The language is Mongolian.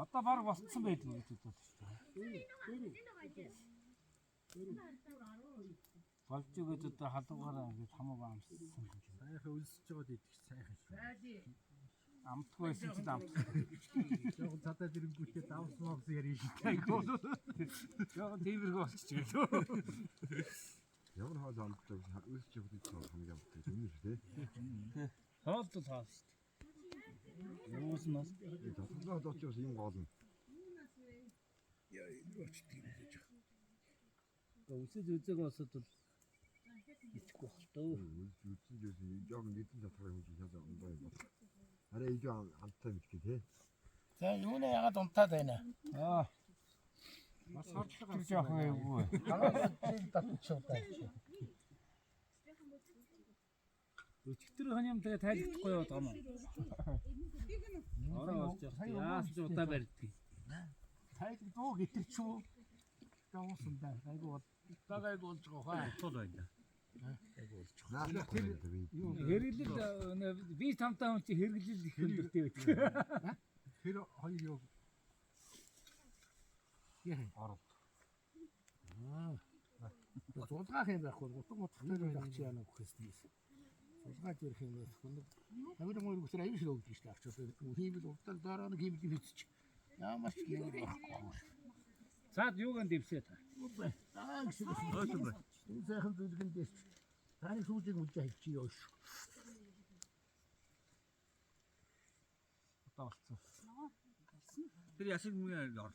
Одоо баг болцсон байдаг гэж боддог шүү дээ. Болж өгөөд одоо халуугаараа ингэж хамаагүй амссан гэж. Сайхан өлсөж байгаа дийдэх сайхан шүү. Амтгүй байсан ч амтсан. Жохон цадаад ирэнгүүтээ давс мавс ярих шүү. Жохон тиймэрхүү болчих гэлөө. Ямар хоол амттай өлсөж байгаа дийдэх хамгийн амттай юм шүү дээ. Хоол бол хоол шүү дээ. Юус нас. Татгалаа доочоос юм гоолно. Яа, энэ очт юм гэж. Үсэж үзэг болсод бол итгэхгүй бах төө. Үсэж үзэг жоохон нэгэн татгаар юм шиг хадаа ондоо юм байна. Арай иж амттай мэдээ тий. За юунаа ягаад унтаад байна? Аа. Бас хордлого жоохон эвгүй. Хагаад татчихваа. Өчтөр хон юм тэгээ тайлбарлахгүй яваад байгаа юм. Ороо олж явах. Яас ч удаа барьдгийг. Тайлбар дуу гитэрчүү. Явуулсан даа. Айгу бол тагайг болж байгаа хаа. Тул байна. Наалах тэр Хэрэглэл би тамтай хүн чи хэрэглэл их өндөртэй байдаг. Тэр хоёр юу Ород. Зулгаах юм байхгүй. Утга утгатай байх чи яана гэхээс тийс. Зулгаад ирэх юм байх. Амир мөр үсэр аюул шиг өгдөг шүү дээ. Авчаад хийвэл уртал дараа нэг юм хийчих. Ямар ч юм байхгүй. Цаад юугаар дэвсээ та. Аа гэсэн юм. Энэ сайхан зүйлгэн дээр таны сүүжиг үжи хийчих ёо шүү. Одоо болцсон. Тэр яшиг мөнгө орлоо.